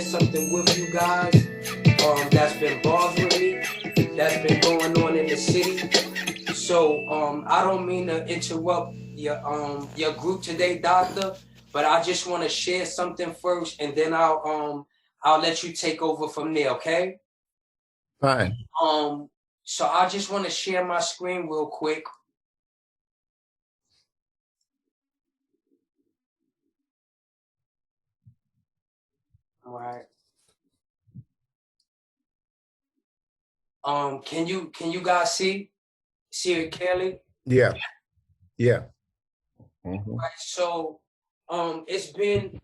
something with you guys that's been bothering me, that's been going on in the city. So I don't mean to interrupt your group today, doctor, but I just want to share something first, and then I'll let you take over from there, okay? Fine. So I just want to share my screen real quick. All right. Can you guys see it clearly? Yeah. Yeah. Right. So it's been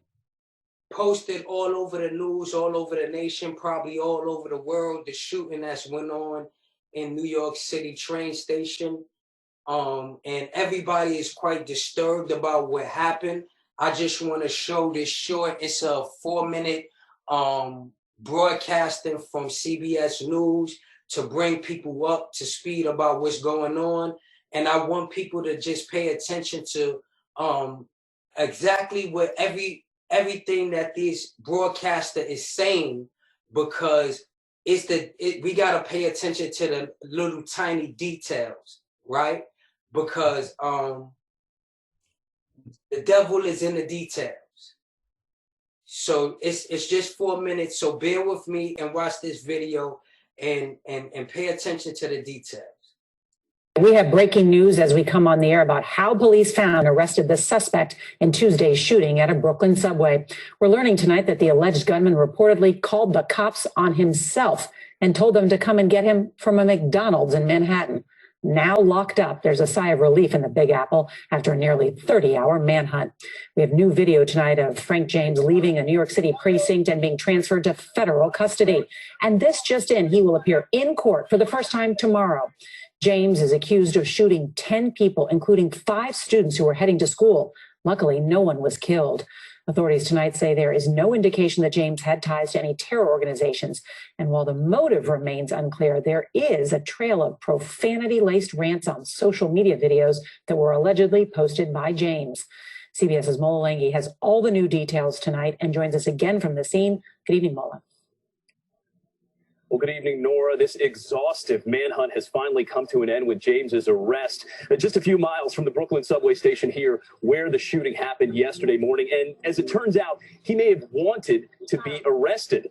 posted all over the news, all over the nation, probably all over the world, the shooting that's went on in New York City train station. And everybody is quite disturbed about what happened. I just want to show this short, it's a 4-minute broadcasting from CBS News to bring people up to speed about what's going on. And I want people to just pay attention to exactly what everything that this broadcaster is saying, because we got to pay attention to the little tiny details, right? Because the devil is in the details. So it's just 4 minutes. So bear with me and watch this video and pay attention to the details. We have breaking news as we come on the air about how police found and arrested the suspect in Tuesday's shooting at a Brooklyn subway. We're learning tonight that the alleged gunman reportedly called the cops on himself and told them to come and get him from a McDonald's in Manhattan. Now locked up, there's a sigh of relief in the Big Apple after a nearly 30-hour manhunt. We have new video tonight of Frank James leaving a New York City precinct and being transferred to federal custody. And this just in, he will appear in court for the first time tomorrow. James is accused of shooting 10 people, including 5 students who were heading to school. Luckily, no one was killed. Authorities tonight say there is no indication that James had ties to any terror organizations. And while the motive remains unclear, there is a trail of profanity-laced rants on social media videos that were allegedly posted by James. CBS's Mola Lenghi has all the new details tonight and joins us again from the scene. Good evening, Mola. Well, good evening, Nora. This exhaustive manhunt has finally come to an end with James's arrest just a few miles from the Brooklyn subway station here where the shooting happened yesterday morning. And as it turns out, he may have wanted to be arrested.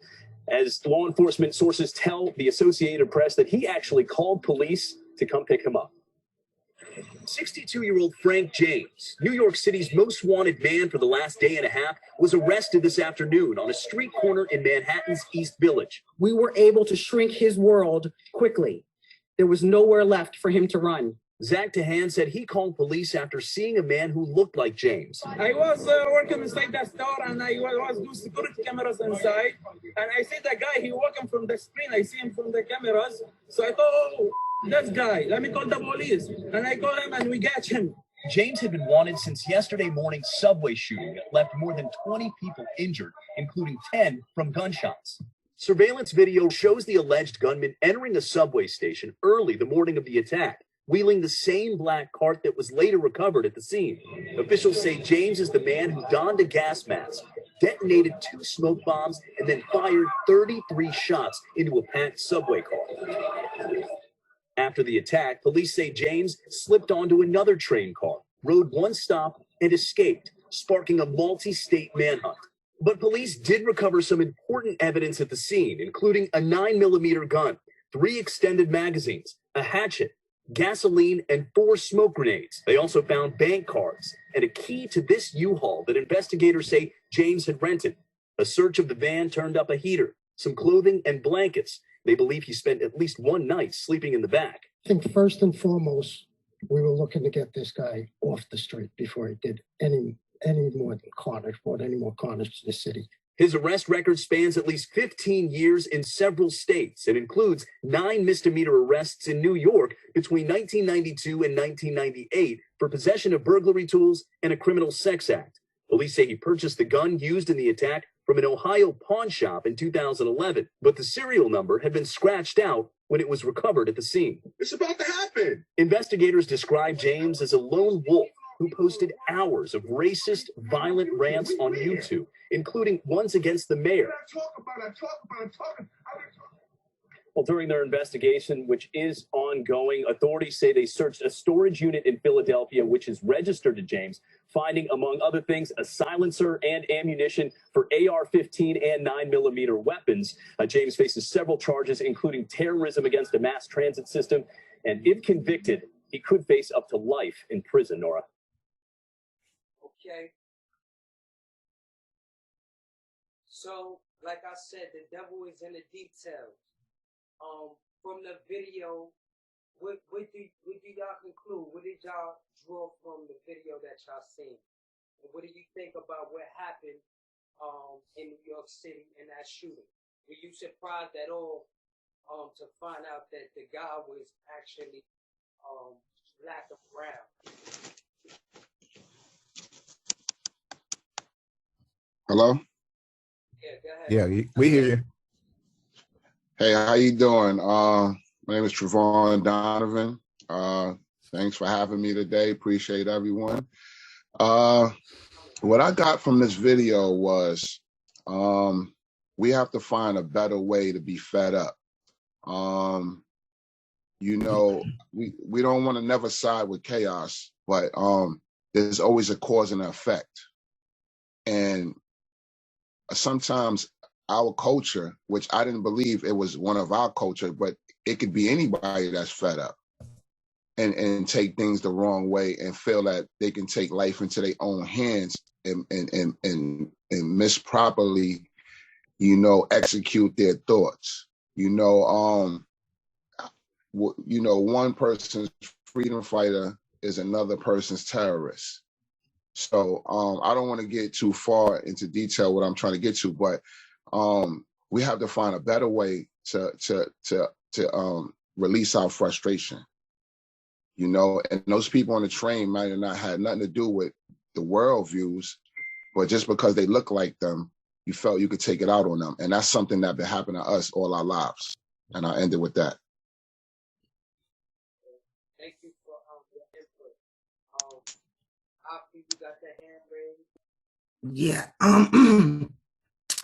As law enforcement sources tell the Associated Press that he actually called police to come pick him up. 62-year-old Frank James, New York City's most wanted man for the last day and a half, was arrested this afternoon on a street corner in Manhattan's East Village. We were able to shrink his world quickly. There was nowhere left for him to run. Zach Tahan said he called police after seeing a man who looked like James. I was working inside the store and I was doing security cameras inside. And I see the guy, he walking from the screen. I see him from the cameras. So I thought, oh, that guy, let me call the police. And I call him and we catch him. James had been wanted since yesterday morning's subway shooting that left more than 20 people injured, including 10 from gunshots. Surveillance video shows the alleged gunman entering a subway station early the morning of the attack, wheeling the same black cart that was later recovered at the scene. Officials say James is the man who donned a gas mask, detonated 2 smoke bombs, and then fired 33 shots into a packed subway car. After the attack, police say James slipped onto another train car, rode 1 stop, and escaped, sparking a multi-state manhunt. But police did recover some important evidence at the scene, including a 9mm gun, 3 extended magazines, a hatchet, gasoline, and 4 smoke grenades. They also found bank cards and a key to this U-Haul that investigators say James had rented. A search of the van turned up a heater, some clothing, and blankets. They believe he spent at least 1 night sleeping in the back. I think first and foremost, we were looking to get this guy off the street before he did any more carnage, brought any more carnage to the city. His arrest record spans at least 15 years in several states and includes 9 misdemeanor arrests in New York between 1992 and 1998 for possession of burglary tools and a criminal sex act. Police say he purchased the gun used in the attack from an Ohio pawn shop in 2011, but the serial number had been scratched out when it was recovered at the scene. It's about to happen. Investigators describe James as a lone wolf who posted hours of racist, violent rants on YouTube, including ones against the mayor. Well, during their investigation, which is ongoing, authorities say they searched a storage unit in Philadelphia, which is registered to James, finding, among other things, a silencer and ammunition for AR-15 and 9mm weapons. James faces several charges, including terrorism against a mass transit system. And if convicted, he could face up to life in prison, Nora. Okay. So, like I said, the devil is in the details. From the video, what do y'all conclude? What did y'all draw from the video that y'all seen? And what do you think about what happened in New York City in that shooting? Were you surprised at all to find out that the guy was actually black or brown? Hello? Yeah, go ahead. Yeah, we hear you. Hey, how you doing? My name is Trevon Donovan. Thanks for having me today. Appreciate everyone. What I got from this video was we have to find a better way to be fed up. You know, we don't want to never side with chaos, but there's always a cause and effect. And sometimes our culture, which I didn't believe it was one of our culture, but it could be anybody that's fed up and take things the wrong way and feel that they can take life into their own hands and misproperly, you know, execute their thoughts. One person's freedom fighter is another person's terrorist. So I don't want to get too far into detail what I'm trying to get to, but we have to find a better way to release our frustration, you know. And those people on the train might have not had nothing to do with the world views, but just because they look like them, you felt you could take it out on them. And that's something that been happening to us all our lives. And I ended with that. Thank you for your input. After you got the hand raised. Yeah.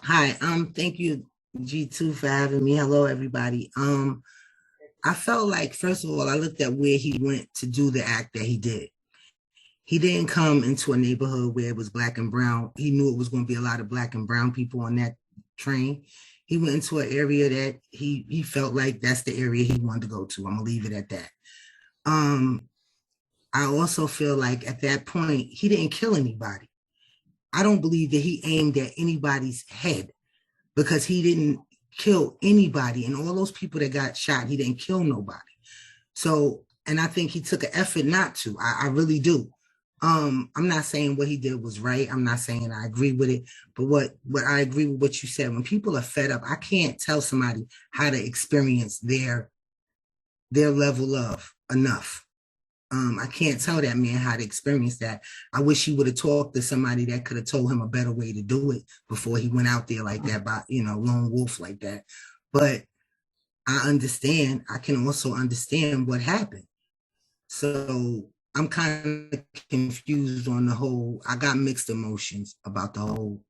Hi. Thank you, G2, for having me. Hello, everybody. I felt like, first of all, I looked at where he went to do the act that he did. He didn't come into a neighborhood where it was black and brown. He knew it was going to be a lot of black and brown people on that train. He went into an area that he felt like that's the area he wanted to go to. I'm gonna leave it at that. I also feel like at that point, he didn't kill anybody. I don't believe that he aimed at anybody's head, because he didn't kill anybody. And all those people that got shot, he didn't kill nobody. So, and I think he took an effort not to. I really do. I'm not saying what he did was right. I'm not saying I agree with it. But what I agree with what you said, when people are fed up, I can't tell somebody how to experience their level of enough. I can't tell that man how to experience that. I wish he would have talked to somebody that could have told him a better way to do it before he went out there like that, by, lone wolf like that. But I understand. I can also understand what happened. So I'm kind of confused on the whole. I got mixed emotions about the whole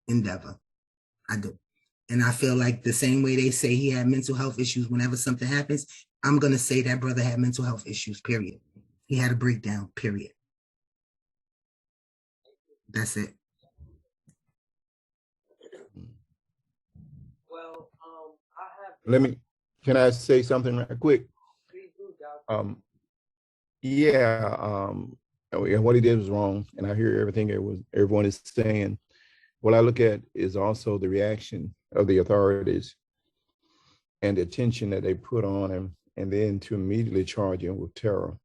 endeavor. I do. And I feel like the same way they say he had mental health issues whenever something happens, I'm going to say that brother had mental health issues, period. He had a breakdown, period. That's it. Well, I have. Can I say something right quick? Please do, Doc. What he did was wrong, and I hear everything everyone is saying. What I look at is also the reaction of the authorities and the attention that they put on him, and then to immediately charge him with terror.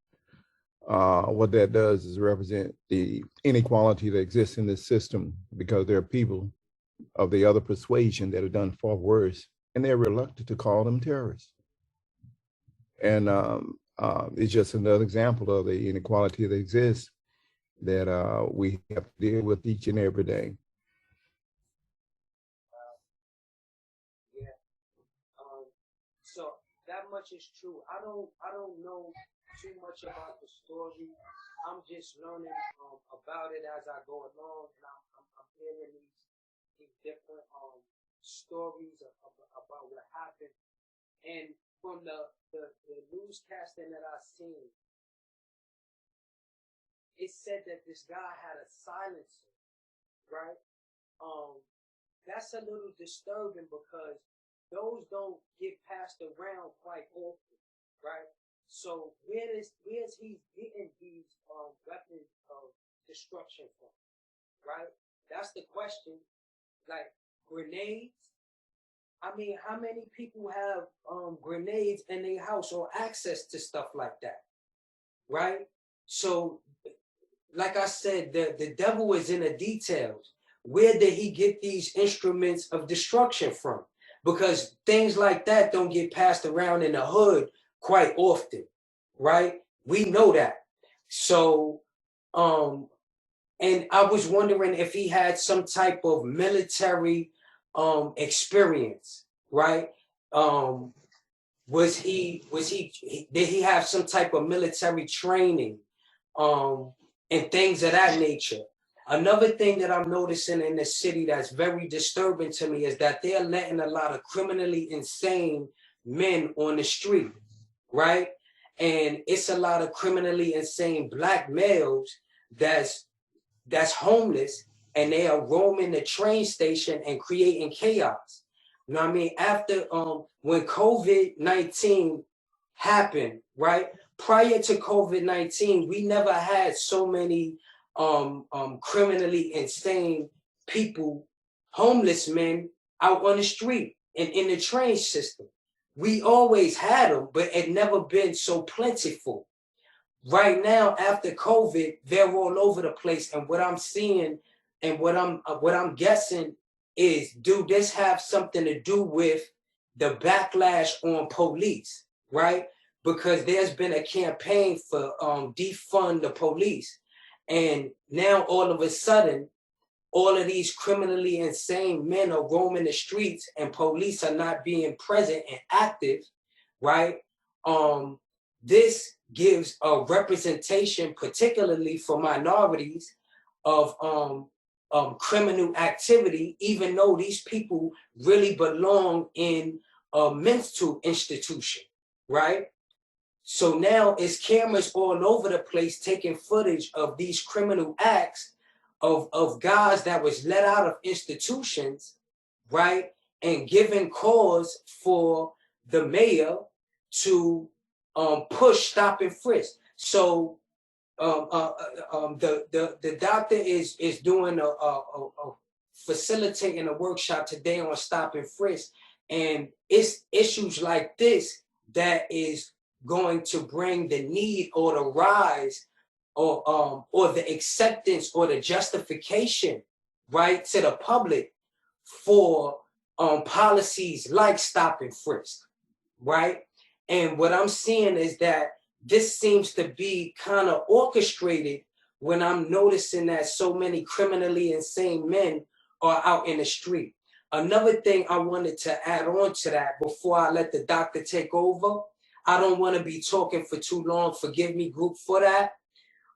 What that does is represent the inequality that exists in this system, because there are people of the other persuasion that have done far worse, and they're reluctant to call them terrorists. And it's just another example of the inequality that exists that we have to deal with each and every day. Yeah. So that much much is true. I don't know too much about the story. I'm just learning about it as I go along, and I'm hearing these different stories about what happened. And from the newscasting that I seen, it said that this guy had a silencer, right? That's a little disturbing because those don't get passed around quite often, right? So where's he getting these weapons of destruction from, right? That's the question. Like grenades. I mean, how many people have grenades in their house or access to stuff like that, right? So, like I said, the devil is in the details. Where did he get these instruments of destruction from? Because things like that don't get passed around in the hood quite often, right? We know that. So, and I was wondering if he had some type of military experience, right? Did he have some type of military training and things of that nature? Another thing that I'm noticing in the city that's very disturbing to me is that they're letting a lot of criminally insane men on the street, right? And it's a lot of criminally insane Black males that's homeless, and they are roaming the train station and creating chaos. You know what I mean? After when COVID-19 happened, right? Prior to COVID-19, we never had so many criminally insane people, homeless men out on the street and in the train system. We always had them, but it never been so plentiful. Right now, after COVID, they're all over the place. And what I'm seeing and what I'm guessing is, do this have something to do with the backlash on police, right? Because there's been a campaign for defund the police. And now all of a sudden, all of these criminally insane men are roaming the streets and police are not being present and active, right? This gives a representation, particularly for minorities, of criminal activity, even though these people really belong in a mental institution, right? So now it's cameras all over the place taking footage of these criminal acts of guys that was let out of institutions, right? And giving cause for the mayor to push stop and frisk. So the doctor is doing a facilitating a workshop today on stop and frisk, and it's issues like this that is going to bring the need or the rise or the acceptance or the justification, right, to the public for policies like stop and frisk, right? And what I'm seeing is that this seems to be kind of orchestrated when I'm noticing that so many criminally insane men are out in the street. Another thing I wanted to add on to that before I let the doctor take over, I don't want to be talking for too long, forgive me, group, for that.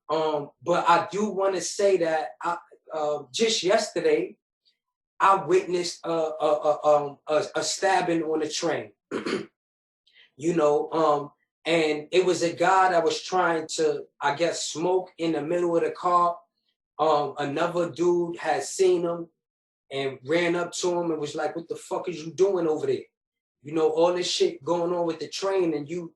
But I do want to say that just yesterday, I witnessed a stabbing on a train. You know, and it was a guy that was trying to, I guess, smoke in the middle of the car. Another dude had seen him and ran up to him and was like, "What the fuck is you doing over there? You know, all this shit going on with the train, and you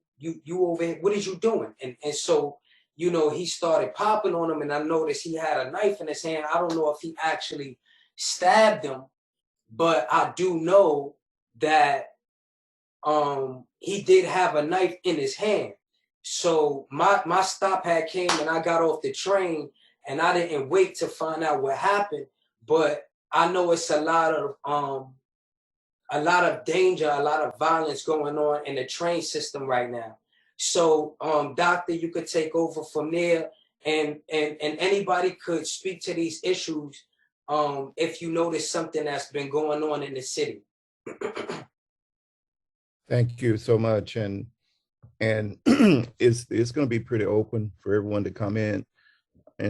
over here, what is you doing?" And so, you know, he started popping on him, and I noticed he had a knife in his hand. I don't know if he actually stabbed him, but I do know that he did have a knife in his hand. So my stop had came and I got off the train and I didn't wait to find out what happened. But I know it's a lot of danger, a lot of violence going on in the train system right now. So doctor, you could take over from there, and anybody could speak to these issues if you notice something that's been going on in the city. Thank you so much. And And it's going to be pretty open for everyone to come in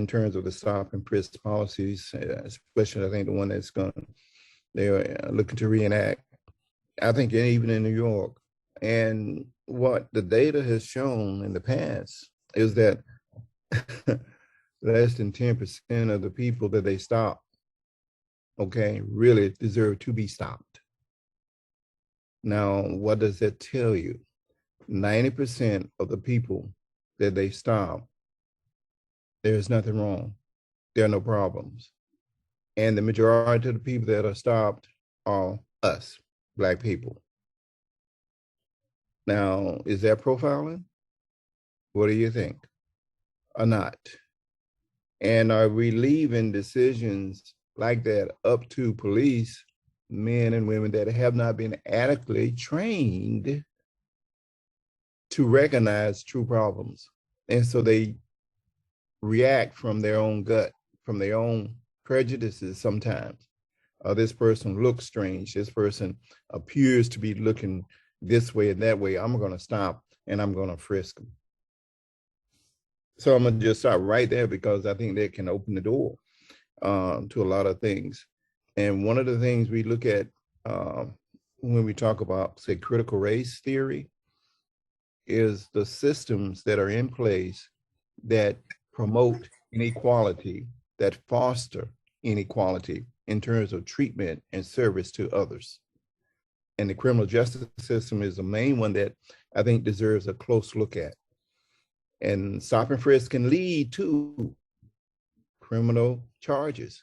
terms of the stop and frisk policies, especially I think the one they're looking to reenact. I think even in New York. And what the data has shown in the past is that less than 10% of the people that they stop, okay, really deserve to be stopped. Now, what does that tell you? 90% of the people that they stop, there's nothing wrong. There are no problems. And the majority of the people that are stopped are us, Black people. Now, is that profiling? What do you think? Or not? And are we leaving decisions like that up to police, men and women that have not been adequately trained to recognize true problems? And so they react from their own gut, from their own prejudices sometimes. This person looks strange. This person appears to be looking this way and that way. I'm going to stop and I'm going to frisk them. So I'm going to just stop right there because I think that can open the door to a lot of things. And one of the things we look at when we talk about, say, critical race theory is the systems that are in place that promote inequality, that foster inequality in terms of treatment and service to others. And the criminal justice system is the main one that I think deserves a close look at. And stop and frisk can lead to criminal charges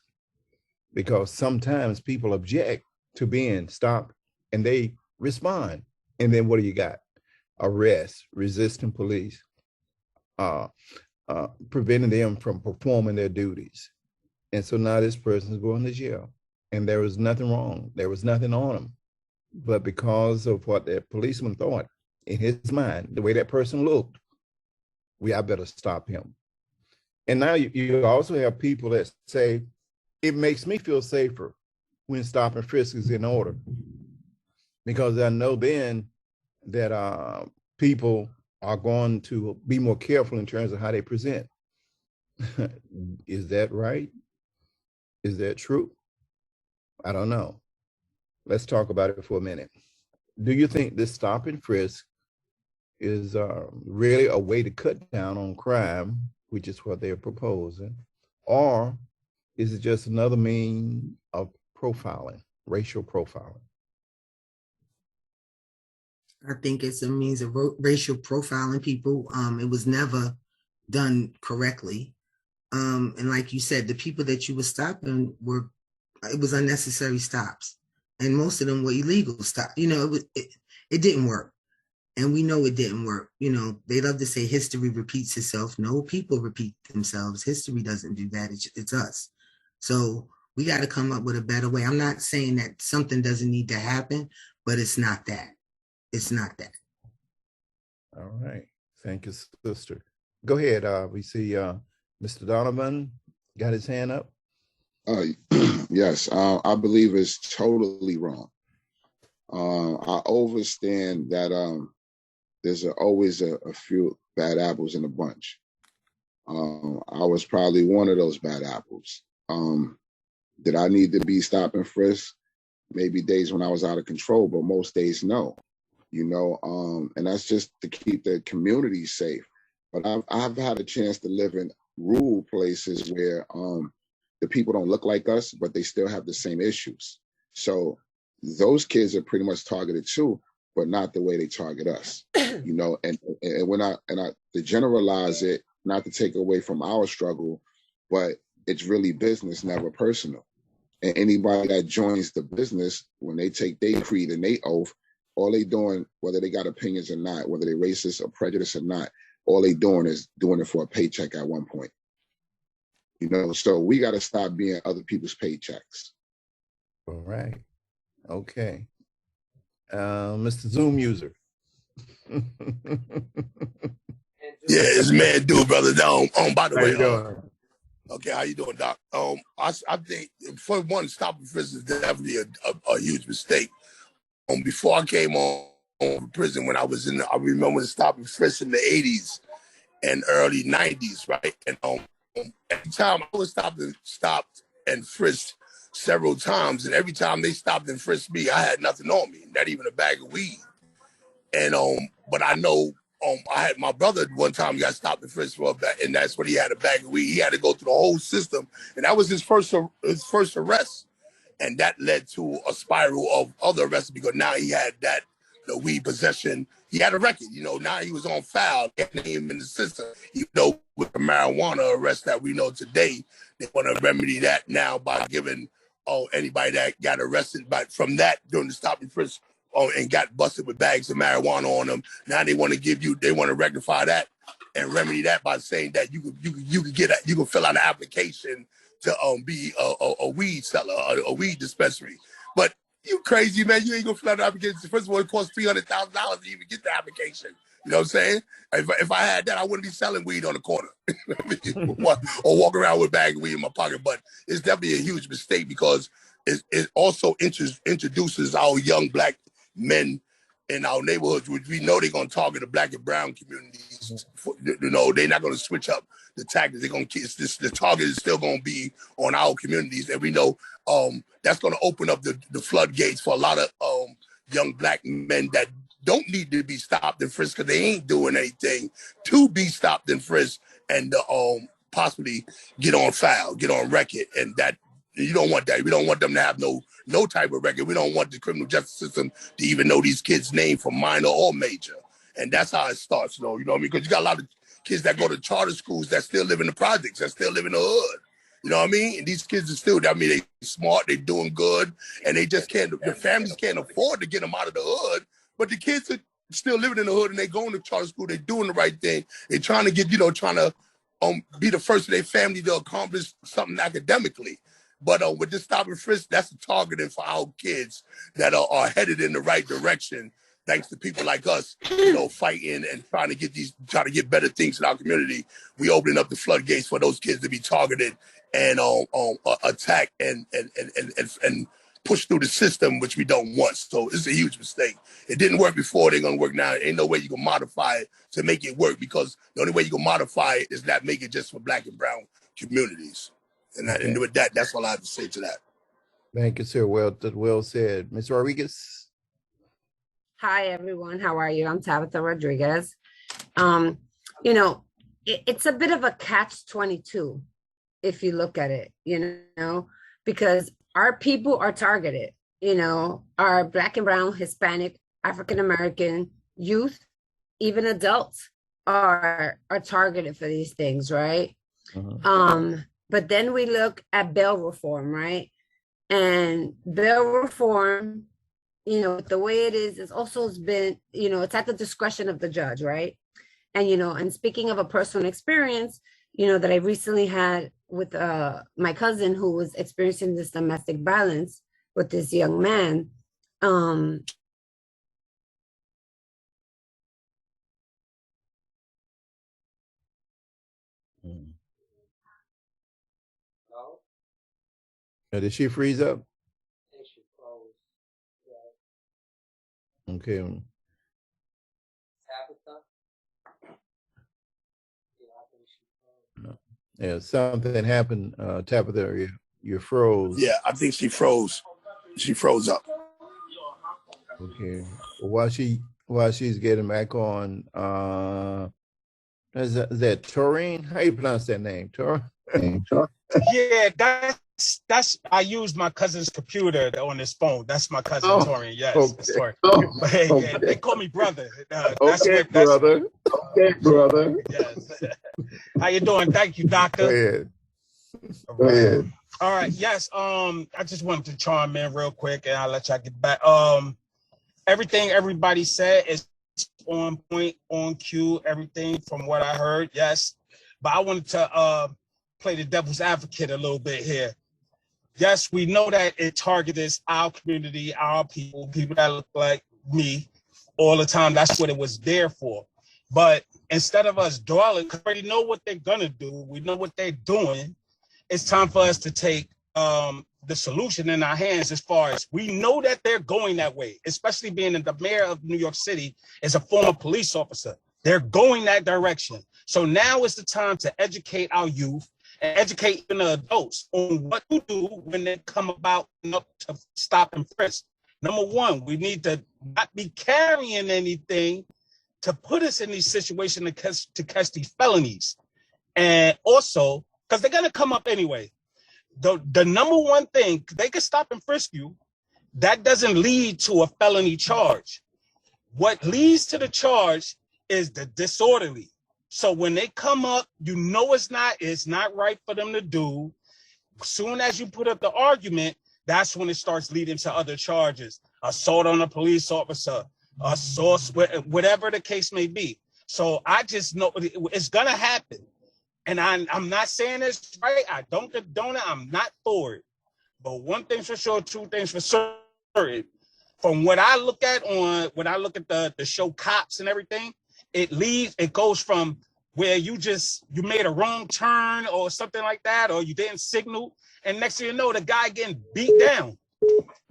because sometimes people object to being stopped and they respond. And then what do you got? Arrest, resisting police, preventing them from performing their duties. And so now this person is going to jail and there was nothing wrong. There was nothing on him. But because of what that policeman thought in his mind, the way that person looked, I better stop him. And now you also have people that say, it makes me feel safer when stop and frisk is in order. Because I know then that people are going to be more careful in terms of how they present. Is that right? Is that true? I don't know. Let's talk about it for a minute. Do you think this stop and frisk is really a way to cut down on crime, which is what they're proposing? Or is it just another means of profiling, racial profiling? I think it's a means of racial profiling people. It was never done correctly. And like you said, the people that you were stopping it was unnecessary stops. And most of them were illegal stops. It didn't work. And we know it didn't work. They love to say history repeats itself. No, people repeat themselves. History doesn't do that. It's us. So we got to come up with a better way. I'm not saying that something doesn't need to happen, but it's not that. It's not that. All right. Thank you, sister. Go ahead. We see Mr. Donovan got his hand up. Yes, I believe it's totally wrong. I understand that there's always a few bad apples in the bunch. I was probably one of those bad apples. Did I need to be stop and frisk? Maybe days when I was out of control, but most days no. And that's just to keep the community safe. But I've had a chance to live in rural places where the people don't look like us, but they still have the same issues. So those kids are pretty much targeted too, but not the way they target us. And when I to generalize it, not to take away from our struggle, but it's really business, never personal. And anybody that joins the business, when they take their creed and their oath, all they doing, whether they got opinions or not, whether they racist or prejudiced or not, all they doing is doing it for a paycheck at one point. So we got to stop being other people's paychecks. All right. Okay. Mr. Zoom user. Yeah, it's man, dude, brother. By the way, okay, how you doing, Doc? I think for one, stop and frisk is definitely a huge mistake. Before I came on prison when I was I remember stopping Frisk in the 80s and early 90s, right? And every time I was stopped and frisked several times, and every time they stopped and frisked me, I had nothing on me, not even a bag of weed. And but I know I had my brother one time got stopped and frisked for a bag, and that's when he had a bag of weed. He had to go through the whole system, and that was his first arrest. And that led to a spiral of other arrests because now he had the weed possession. He had a record, now he was on file, getting him in the system. With the marijuana arrest that we know today, they want to remedy that now by giving anybody that got arrested from that during the stop and frisk and got busted with bags of marijuana on them. Now they want to rectify that and remedy that by saying that you can fill out an application to be a weed seller, a weed dispensary. But you crazy, man. You ain't gonna fill out an application. First of all, it costs $300,000 to even get the application. You know what I'm saying? If I had that, I wouldn't be selling weed on the corner or walk around with a bag of weed in my pocket. But it's definitely a huge mistake because it also introduces our young black men in our neighborhoods, which we know they're going to target the black and brown communities. They're not going to switch up the tactics. They're going to the target is still going to be on our communities, and we know that's going to open up the floodgates for a lot of young black men that don't need to be stopped and frisked because they ain't doing anything to be stopped and frisked and possibly get on file, get on record, and that you don't want that. We don't want them to have no type of record. We don't want the criminal justice system to even know these kids' name from minor or major. And that's how it starts, you know what I mean? Because you got a lot of kids that go to charter schools that still live in the projects, that still live in the hood. You know what I mean? And these kids are still, they smart, they doing good, and they just can't, the families can't afford to get them out of the hood, but the kids are still living in the hood and they going to charter school, they doing the right thing. They trying to get, trying to be the first of their family to accomplish something academically. But with this stop and frisk, that's a targeting for our kids that are headed in the right direction, thanks to people like us, fighting and trying to get better things in our community. We opening up the floodgates for those kids to be targeted and attacked and push through the system, which we don't want. So it's a huge mistake. It didn't work before, they're gonna work now. Ain't no way you can modify it to make it work, because the only way you can modify it is not make it just for black and brown communities. And with that, that's all I have to say to that. Thank you, sir. Well said. Ms. Rodriguez. Hi, everyone. How are you? I'm Tabitha Rodriguez. It's a bit of a catch-22 if you look at it, because our people are targeted, our black and brown, Hispanic, African-American youth, even adults are targeted for these things, right? But then we look at bail reform, right? And bail reform, the way it is, it's also been, it's at the discretion of the judge, right? And, and speaking of a personal experience, that I recently had with my cousin who was experiencing this domestic violence with this young man. Did she freeze up? I think she froze. Yeah. Okay. Tabitha? Yeah, I think she froze. Yeah, something happened, Tabitha, you froze. Yeah, I think she froze. She froze up. Okay. While she's getting back on, is that Taurine? How you pronounce that name? Taurine? Yeah, that's I used my cousin's computer on his phone. That's my cousin Taurine. Yes, okay. Yeah, they call me brother. Brother. Okay, brother. Yes. How you doing? Thank you, doctor. Go ahead. All right. Yes. I just wanted to chime in real quick, and I'll let y'all get back. Everything everybody said is on point, on cue. Everything from what I heard. Yes, but I wanted to play the devil's advocate a little bit here. Yes, we know that it targets our community, our people that look like me all the time. That's what it was there for. But instead of us dwelling, we already know what they're going to do. We know what they're doing. It's time for us to take the solution in our hands, as far as we know that they're going that way, especially being that the mayor of New York City is a former police officer. They're going that direction. So now is the time to educate our youth and educate even the adults on what to do when they come about up to stop and frisk. Number one, we need to not be carrying anything to put us in these situations to catch these felonies. And also, because they're going to come up anyway. The number one thing, they can stop and frisk you. That doesn't lead to a felony charge. What leads to the charge is the disorderly. So when they come up, you know it's not right for them to do. As soon as you put up the argument, that's when it starts leading to other charges. Assault on a police officer, assault, whatever the case may be. So I just know it's going to happen. And I'm not saying it's right. I don't condone it. I'm not for it. But one thing's for sure, two things for certain. From what I look at the show Cops and everything, it goes from where you made a wrong turn or something like that, or you didn't signal, and next thing you know, the guy getting beat down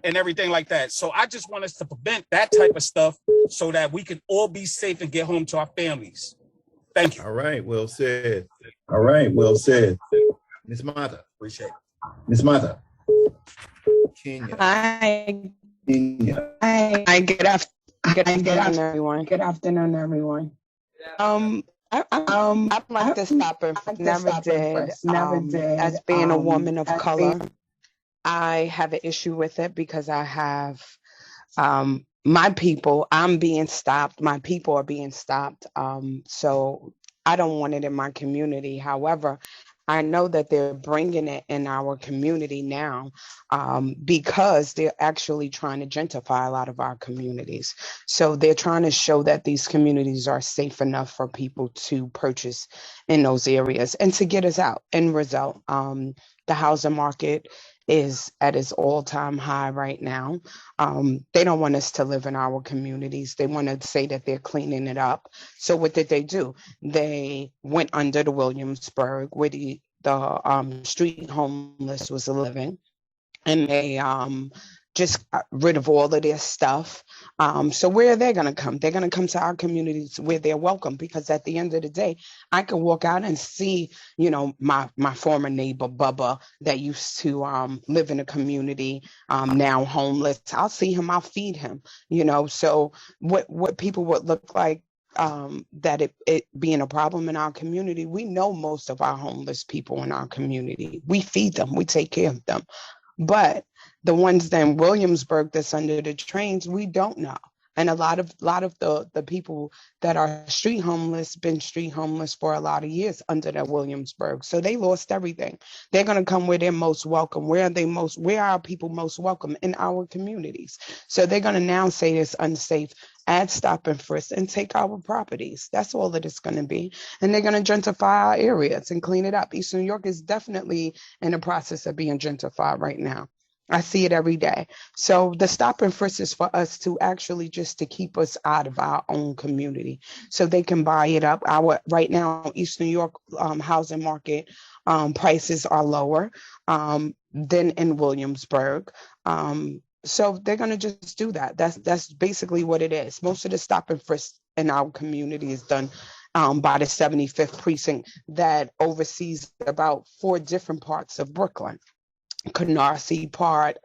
and everything like that. So I just want us to prevent that type of stuff so that we can all be safe and get home to our families. Thank you. All right, well said. Ms. Mata. Appreciate it. Ms. Mata. Kenya. Hi. Good afternoon, everyone. I'd like to stop it. Never did. As being a woman of color, I have an issue with it because I have my people. I'm being stopped. My people are being stopped. So I don't want it in my community. However, I know that they're bringing it in our community now because they're actually trying to gentrify a lot of our communities. So they're trying to show that these communities are safe enough for people to purchase in those areas and to get us out. End result, the housing market is at its all-time high right now. They don't want us to live in our communities. They want to say that they're cleaning it up. So what did they do? They went under the Williamsburg where the street homeless was living, and they just got rid of all of their stuff. So where are they going to come? They're going to come to our communities where they're welcome, because at the end of the day, I can walk out and see, my former neighbor, Bubba, that used to live in a community, now homeless. I'll see him, I'll feed him, So what people would look like, that it being a problem in our community, we know most of our homeless people in our community. We feed them, we take care of them. But the ones that in Williamsburg that's under the trains, we don't know. And a lot of the people that are street homeless been street homeless for a lot of years under that Williamsburg. So they lost everything. They're going to come where they're most welcome. Where are our people most welcome? In our communities. So they're going to now say it's unsafe, add stop and frisk, and take our properties. That's all that it's going to be. And they're going to gentrify our areas and clean it up. East New York is definitely in the process of being gentrified right now. I see it every day. So the stop and frisk is for us to actually just to keep us out of our own community so they can buy it up. Right now, East New York housing market prices are lower than in Williamsburg. So they're going to just do that. That's basically what it is. Most of the stop and frisk in our community is done by the 75th precinct that oversees about 4 different parts of Brooklyn. Canarsie part,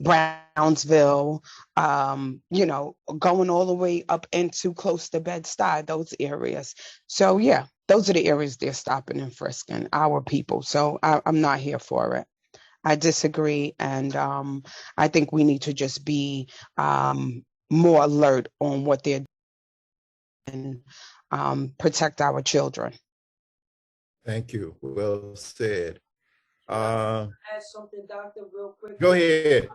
Brownsville, going all the way up into close to Bed-Stuy, those areas. So yeah, those are the areas they're stopping and frisking our people. So I'm not here for it. I disagree, and I think we need to just be more alert on what they're doing and protect our children. Thank you. Well said. Add something, Doctor, real quick. Go ahead.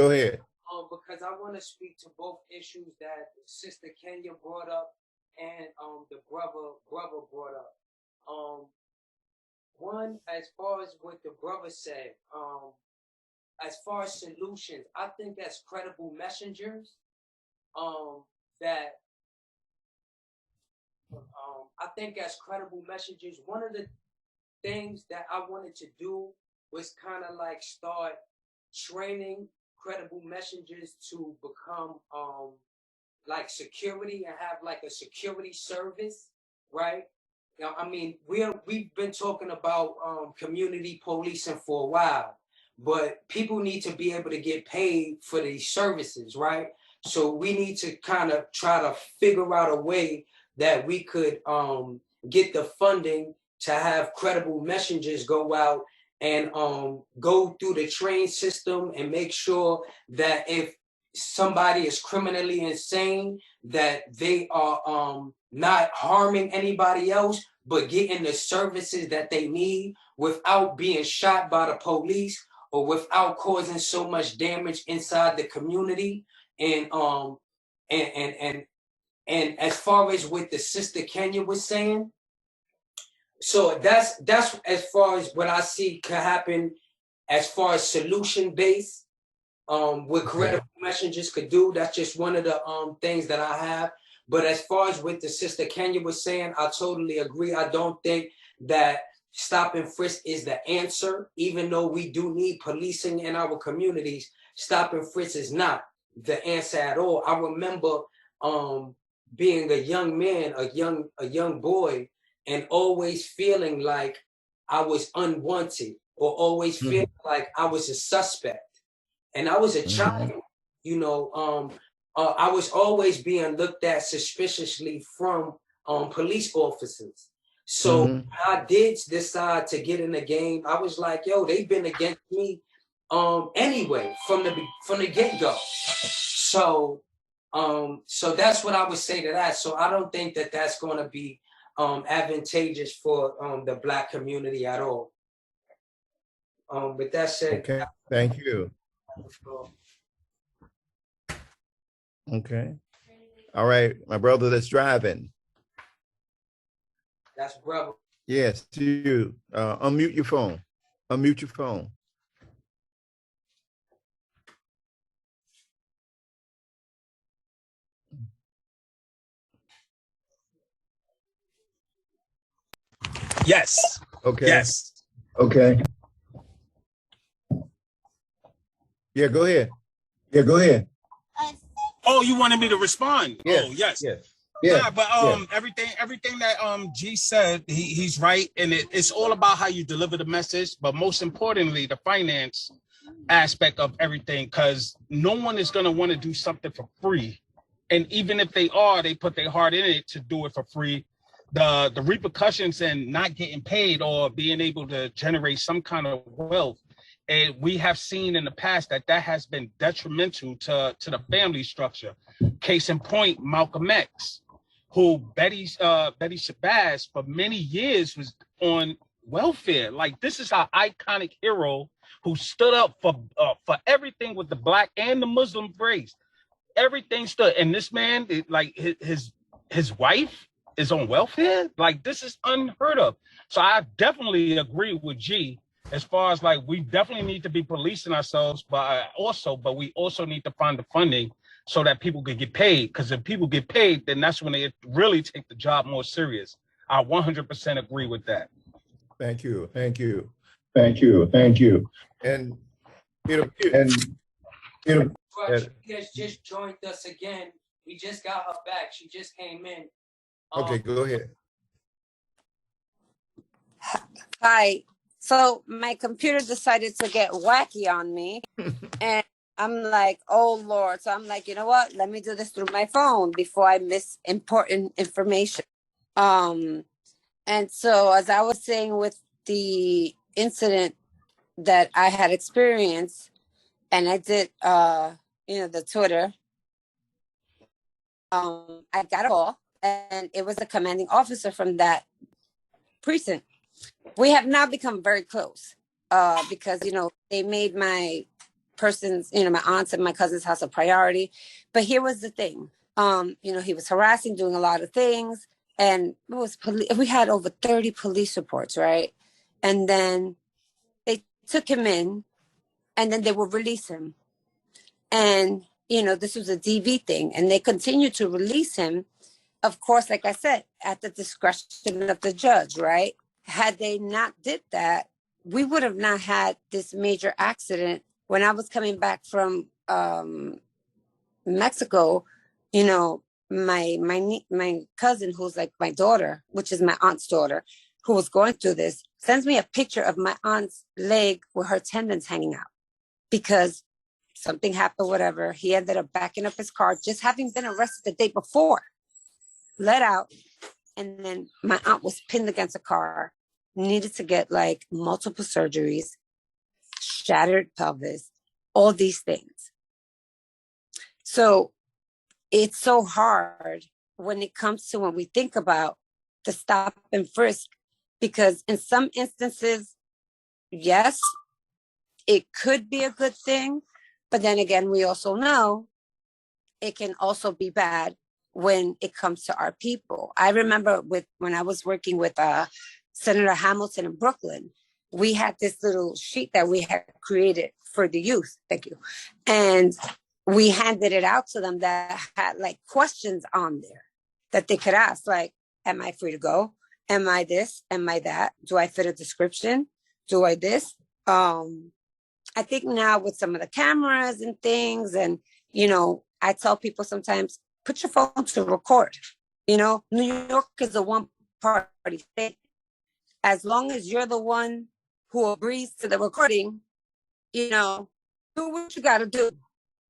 Because I want to speak to both issues that Sister Kenya brought up and the brother brought up. One, as far as what the brother said, as far as solutions, I think as credible messengers, one of the things that I wanted to do was kind of like start training credible messengers to become like security and have like a security service, right? You know, I mean, we've been talking about community policing for a while, but people need to be able to get paid for these services, right? So we need to kind of try to figure out a way that we could get the funding to have credible messengers go out and go through the train system and make sure that if somebody is criminally insane, that they are not harming anybody else, but getting the services that they need without being shot by the police or without causing so much damage inside the community. And as far as what the sister Kenya was saying, so that's as far as what I see could happen as far as solution based. What credible messengers could do. That's just one of the things that I have. But as far as what the sister Kenya was saying, I totally agree. I don't think that stop and frisk is the answer, even though we do need policing in our communities. Stop and frisk is not the answer at all. I remember being a young man, a young boy, and always feeling like I was unwanted or always feeling like I was a suspect. And I was a child, you know, I was always being looked at suspiciously from police officers. So when I did decide to get in the game, I was like, yo, they've been against me anyway from the get-go. So that's what I would say to that. So I don't think that that's going to be advantageous for the Black community at all. With that said, okay, thank you. Okay. All right, my brother that's driving. That's brother. Yes, you. Unmute your phone. Unmute your phone. Yes. Okay. Yes. Okay. Yeah, go ahead. Yeah, go ahead. Oh, you wanted me to respond? Yes. Oh, yes. Yes. Yeah, Yeah. but Yeah. everything that G said, he's right, and it's all about how you deliver the message, but most importantly, the finance aspect of everything, because no one is going to want to do something for free, and even if they are, they put their heart in it to do it for free. The repercussions and not getting paid or being able to generate some kind of wealth, and we have seen in the past that has been detrimental to the family structure. Case in point, Malcolm X, who Betty Shabazz for many years was on welfare. Like, this is our iconic hero who stood up for everything with the Black and the Muslim race. Everything stood, and this man, like his wife is on welfare. Like, this is unheard of. So I definitely agree with G. As far as like, we definitely need to be policing ourselves, but we also need to find the funding so that people can get paid. Because if people get paid, then that's when they really take the job more serious. I 100% agree with that. Thank you. Thank you. Thank you. Thank you. And She has just joined us again. We just got her back. She just came in. Okay, go ahead. Hi. So my computer decided to get wacky on me, and I'm like, oh Lord. So I'm like, you know what? Let me do this through my phone before I miss important information. And so as I was saying with the incident that I had experienced, and I did, the Twitter, I got a call, and it was a commanding officer from that precinct. We have now become very close because, they made my my aunt's and my cousin's house a priority. But here was the thing. He was harassing, doing a lot of things. And we had over 30 police reports, right? And then they took him in, and then they would release him. And, this was a DV thing. And they continued to release him, of course, like I said, at the discretion of the judge, right? Had they not did that, we would have not had this major accident. When I was coming back from Mexico, you know, my cousin, who's like my daughter, which is my aunt's daughter, who was going through this, sends me a picture of my aunt's leg with her tendons hanging out because something happened, whatever. He ended up backing up his car, just having been arrested the day before, let out. And then my aunt was pinned against a car, needed to get like multiple surgeries, shattered pelvis, all these things. So it's so hard when it comes to when we think about the stop and frisk, because in some instances, yes, it could be a good thing. But then again, we also know it can also be bad when it comes to our people. I remember when I was working with Senator Hamilton in Brooklyn, we had this little sheet that we had created for the youth. Thank you. And we handed it out to them that had like questions on there that they could ask, like, am I free to go? Am I this? Am I that? Do I fit a description? Do I this? I think now with some of the cameras and things, and, you know, I tell people sometimes, put your phone to record. You know, New York is a one-party state. As long as you're the one who agrees to the recording, you know, do what you got to do.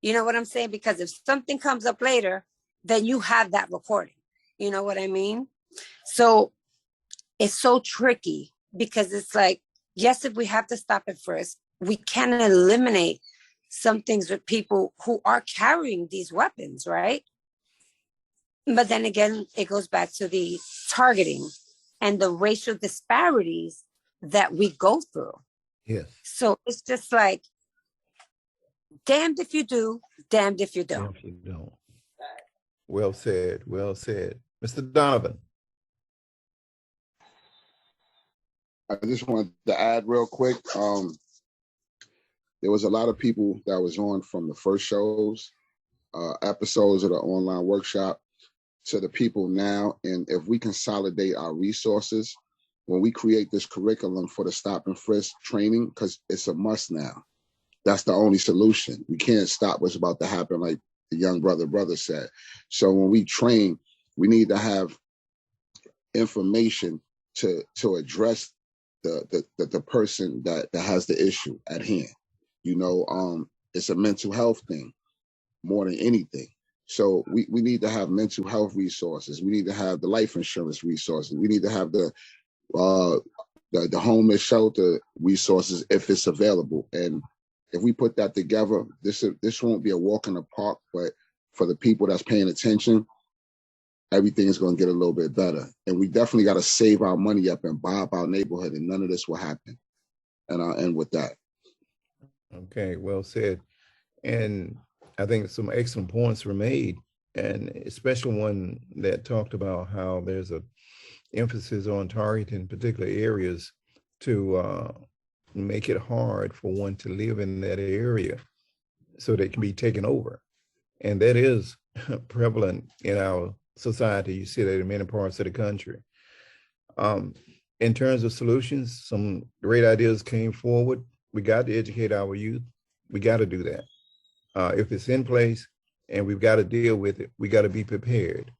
You know what I'm saying? Because if something comes up later, then you have that recording. You know what I mean? So it's so tricky because it's like, yes, if we have to stop it first, we can eliminate some things with people who are carrying these weapons, right? But then again, it goes back to the targeting and the racial disparities that we go through. Yes. So it's just like, damned if you do, damned if you don't. If you don't. Well said. Well said. Mr. Donovan. I just wanted to add real quick. There was a lot of people that was on from the first shows, episodes of the online workshop to the people now. And if we consolidate our resources, when we create this curriculum for the stop and frisk training, because it's a must now, that's the only solution. We can't stop what's about to happen, like the young brother said. So when we train, we need to have information to address the person that has the issue at hand. You know, it's a mental health thing more than anything. So we need to have mental health resources. We need to have the life insurance resources. We need to have the homeless shelter resources if it's available. And if we put that together, this won't be a walk in the park, but for the people that's paying attention, everything is going to get a little bit better. And we definitely got to save our money up and buy up our neighborhood, and none of this will happen. And I'll end with that. Okay, well said. And I think some excellent points were made, and especially one that talked about how there's a emphasis on targeting particular areas to make it hard for one to live in that area so they can be taken over. And that is prevalent in our society. You see that in many parts of the country. In terms of solutions, some great ideas came forward. We got to educate our youth. We got to do that. If it's in place and we've got to deal with it, we got to be prepared.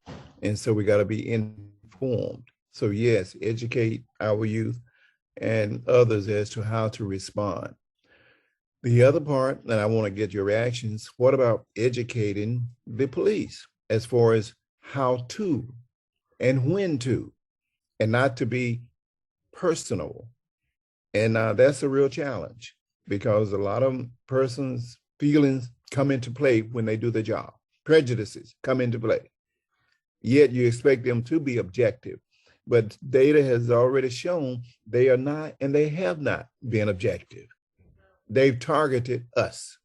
And so we got to be informed. So yes, educate our youth and others as to how to respond. The other part, and I want to get your reactions, what about educating the police as far as how to and when to, and not to be personal? And that's a real challenge because a lot of persons' feelings come into play when they do the job. Prejudices come into play. Yet you expect them to be objective. But data has already shown they are not, and they have not been objective. They've targeted us.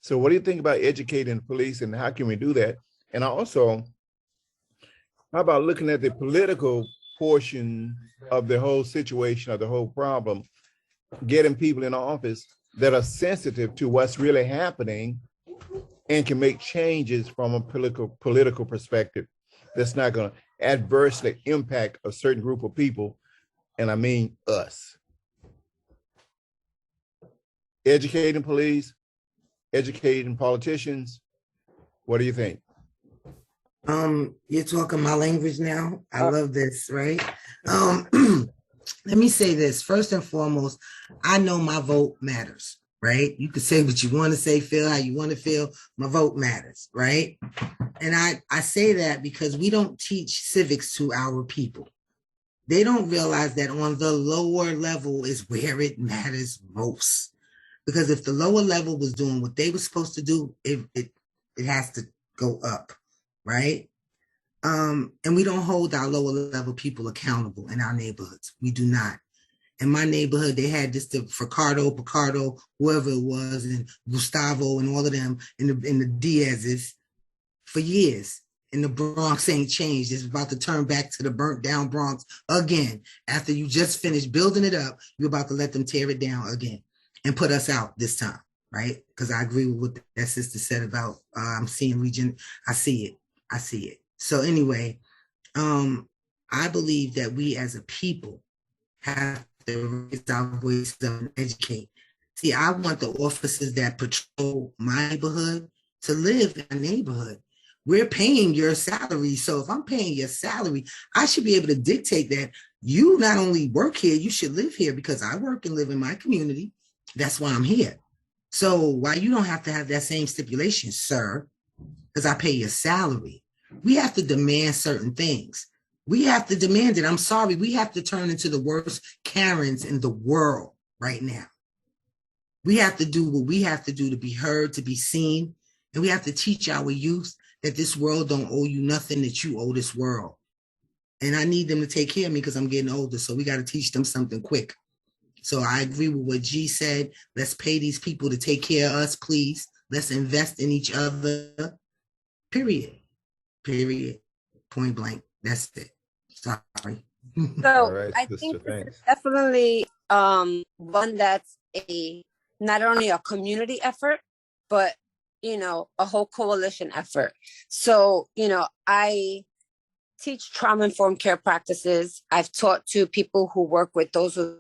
So what do you think about educating police, and how can we do that? And also, how about looking at the political portion of the whole situation, of the whole problem, getting people in office that are sensitive to what's really happening and can make changes from a political perspective that's not going to adversely impact a certain group of people, and I mean us. educating police, educating politicians? What do you think? You're talking my language now. I love this, right? Let me say this. First and foremost, I know my vote matters, right? You can say what you want to say, feel how you want to feel. My vote matters, right? And I say that because we don't teach civics to our people. They don't realize that on the lower level is where it matters most. Because if the lower level was doing what they were supposed to do, it has to go up, right? And we don't hold our lower level people accountable in our neighborhoods. We do not. In my neighborhood, they had this Picardo, whoever it was, and Gustavo and all of them, and the Diaz's for years. And the Bronx ain't changed. It's about to turn back to the burnt down Bronx again. After you just finished building it up, you're about to let them tear it down again and put us out this time, right? Because I agree with what that sister said about I'm seeing region. I see it. So anyway, I believe that we as a people have to raise our voice and educate. See, I want the officers that patrol my neighborhood to live in my neighborhood. We're paying your salary. So if I'm paying your salary, I should be able to dictate that you not only work here, you should live here because I work and live in my community. That's why I'm here. So why you don't have to have that same stipulation, sir, because I pay your salary. We have to demand certain things. We have to demand it. I'm sorry. We have to turn into the worst Karens in the world right now. We have to do what we have to do to be heard, to be seen. And we have to teach our youth that this world don't owe you nothing, that you owe this world. And I need them to take care of me because I'm getting older. So we got to teach them something quick. So I agree with what G said. Let's pay these people to take care of us, please. Let's invest in each other. Period. Point blank. That's it. Sorry. So right, I sister, think this thanks. is definitely one that's not only a community effort, but a whole coalition effort. So I teach trauma-informed care practices. I've taught to people who work with those who.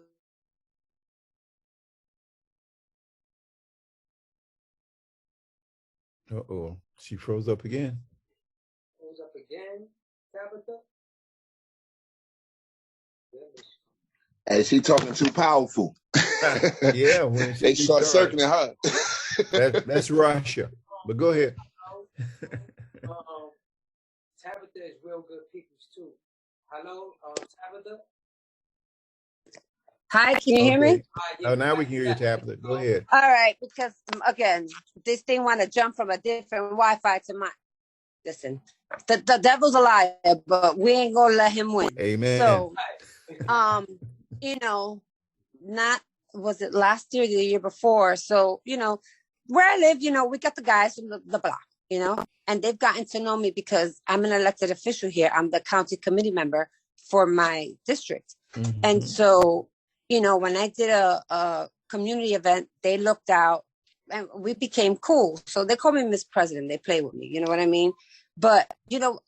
Uh-oh, she froze up again. Froze up again, Tabitha? And she talking too powerful. Yeah, when They start circling her. That's Russia. But go ahead. Tabitha is real good people too. Hello, Tabitha? Hi, can you hear me? Oh, now we can hear you, Tabitha. Go ahead. All right, because again, this thing want to jump from a different Wi-Fi to mine. Listen, the devil's a liar, but we ain't gonna let him win. Amen. So, not was it last year or the year before? So, where I live, we got the guys from the block, and they've gotten to know me because I'm an elected official here. I'm the county committee member for my district. Mm-hmm. And so, when I did a community event, they looked out and we became cool. So they call me Miss President. They play with me. You know what I mean? But,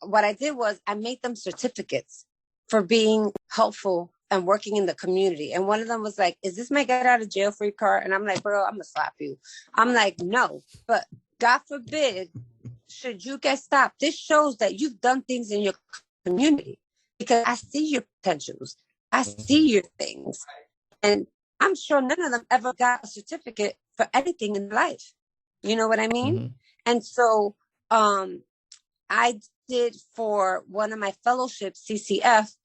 what I did was I made them certificates for being helpful and working in the community. And one of them was like, is this my get out of jail free card? And I'm like, bro, I'm gonna slap you. I'm like, no, but God forbid, should you get stopped? This shows that you've done things in your community because I see your potentials. I see your things. And I'm sure none of them ever got a certificate for anything in life. You know what I mean? Mm-hmm. And so I did for one of my fellowships, CCF,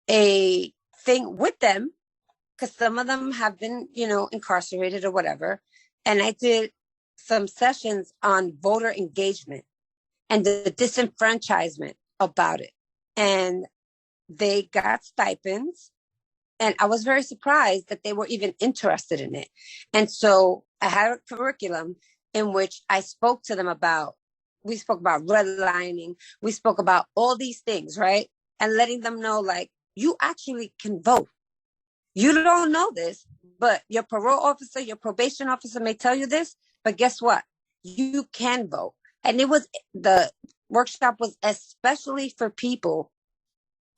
a thing with them because some of them have been, incarcerated or whatever. And I did some sessions on voter engagement and the disenfranchisement about it. And they got stipends. And I was very surprised that they were even interested in it. And so I had a curriculum in which I spoke to them we spoke about redlining. We spoke about all these things, right? And letting them know, like, you actually can vote. You don't know this, but your parole officer, your probation officer may tell you this, but guess what? You can vote. And the workshop was especially for people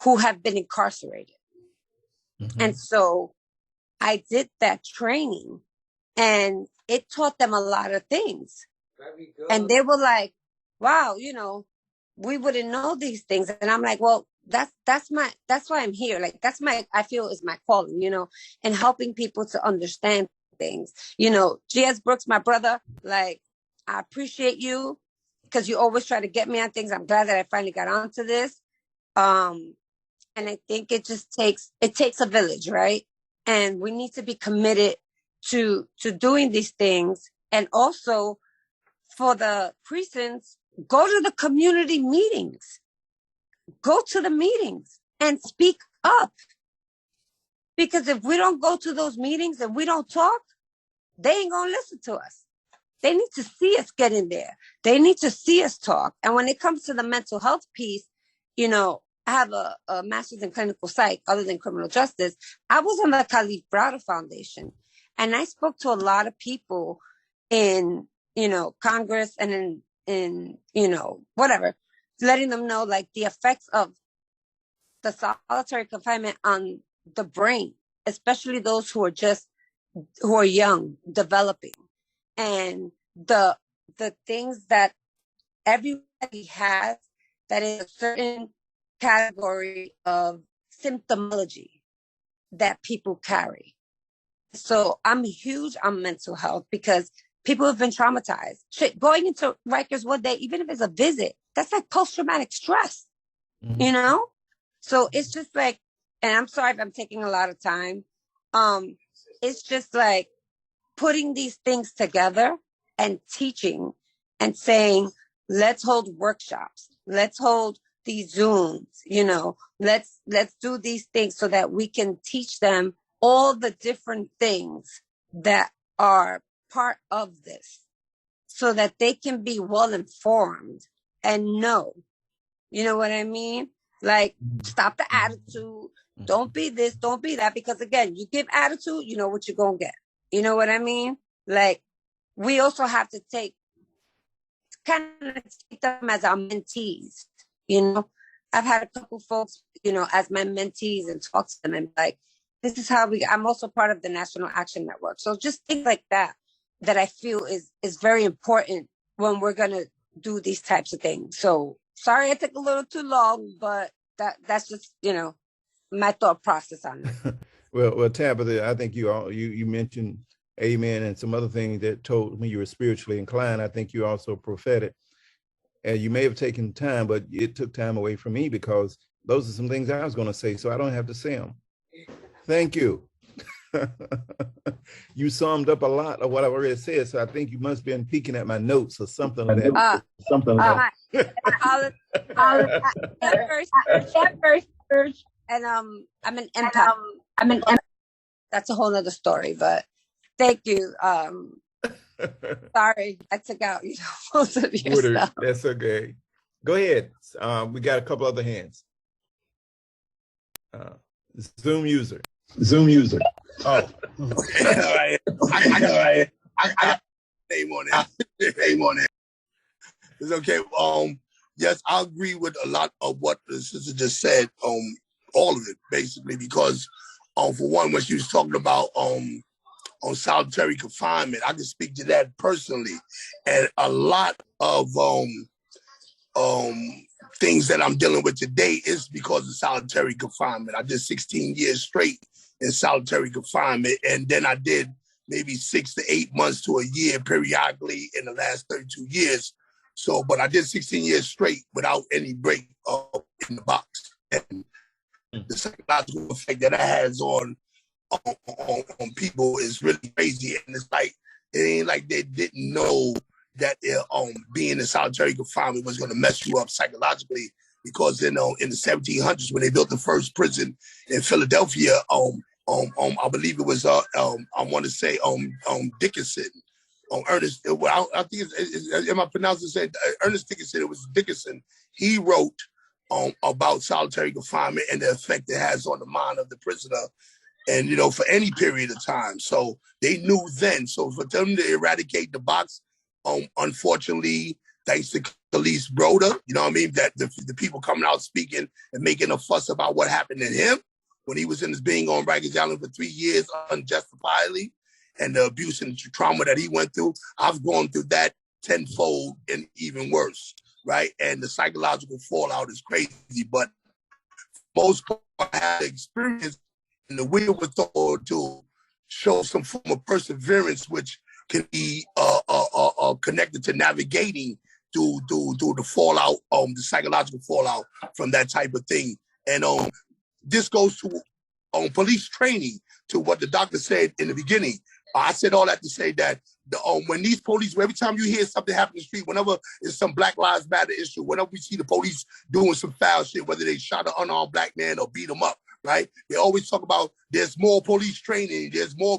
who have been incarcerated. Mm-hmm. And so I did that training And it taught them a lot of things. Very good. And they were like, wow, you know, we wouldn't know these things. And I'm like, well, that's why I'm here. Like, I feel is my calling, you know, and helping people to understand things. You know, G.S. Brooks, my brother, like, I appreciate you because you always try to get me on things. I'm glad that I finally got onto this. And I think it takes a village, right? And we need to be committed to doing these things. And also for the precincts, go to the community meetings. Go to the meetings and speak up. Because if we don't go to those meetings and we don't talk, they ain't gonna listen to us. They need to see us get in there. They need to see us talk. And when it comes to the mental health piece, you know, I have a master's in clinical psych other than criminal justice. I was on the Khalif Browder Foundation, and I spoke to a lot of people in, you know, Congress and in you know, whatever, letting them know like the effects of the solitary confinement on the brain, especially those who are young, developing, and the things that everybody has that is a certain category of symptomology that people carry. So I'm huge on mental health because people have been traumatized. Shit, going into Rikers one day, even if it's a visit, that's like post-traumatic stress, you know? So it's just like, and I'm sorry if I'm taking a lot of time. It's just like putting these things together and teaching and saying, let's hold workshops. Let's hold these Zooms, you know, let's do these things so that we can teach them all the different things that are part of this so that they can be well informed and know, you know what I mean? Like, stop the attitude. Don't be this, don't be that. Because again, you give attitude, you know what you're going to get. You know what I mean? Like, we also have to take them as our mentees. You know, I've had a couple folks, you know, as my mentees and talk to them and like, this is how I'm also part of the National Action Network. So just things like that I feel is very important when we're going to do these types of things. So sorry I took a little too long, but that's just, you know, my thought process on it. Well, Tabitha, I think you mentioned amen and some other things that told me you were spiritually inclined. I think you also prophetic. And you may have taken time, but it took time away from me because those are some things I was going to say, so I don't have to say them. Thank you. You summed up a lot of what I've already said, so I think you must have been peeking at my notes or something like that. And I'm an empath. That's a whole nother story, but thank you. Sorry, I took out most of your Woodard, stuff. that's okay. Go ahead. We got a couple other hands. Zoom user. Oh, all right. I got name on it. It's okay. Yes, I agree with a lot of what the sister just said. All of it basically, because for one, when she was talking about on solitary confinement, I can speak to that personally, and a lot of things that I'm dealing with today is because of solitary confinement. I did 16 years straight in solitary confinement, and then I did maybe 6 to 8 months to a year periodically in the last 32 years. So, but I did 16 years straight without any break in the box. And the psychological effect that it has on people is really crazy. And it's like, it ain't like they didn't know that being in solitary confinement was going to mess you up psychologically, because in the 1700s, when they built the first prison in Philadelphia, I believe it was I want to say Dickinson, Ernest. Well, I think am I pronouncing it? Ernest Dickinson. It was Dickinson. He wrote about solitary confinement and the effect it has on the mind of the prisoner, and for any period of time. So they knew then. So for them to eradicate the box, unfortunately, thanks to Khalif Browder, you know what I mean, that the people coming out speaking and making a fuss about what happened to him when he was being on Rikers Island for 3 years unjustifiably, and the abuse and trauma that he went through, I've gone through that tenfold and even worse, right? And the psychological fallout is crazy, but most people have experience and the wherewithal to show some form of perseverance, which can be connected to navigating through the fallout, the psychological fallout from that type of thing. And this goes to police training, to what the doctor said in the beginning. I said all that to say that when these police, every time you hear something happen in the street, whenever it's some Black Lives Matter issue, whenever we see the police doing some foul shit, whether they shot an unarmed black man or beat him up, right? They always talk about there's more police training,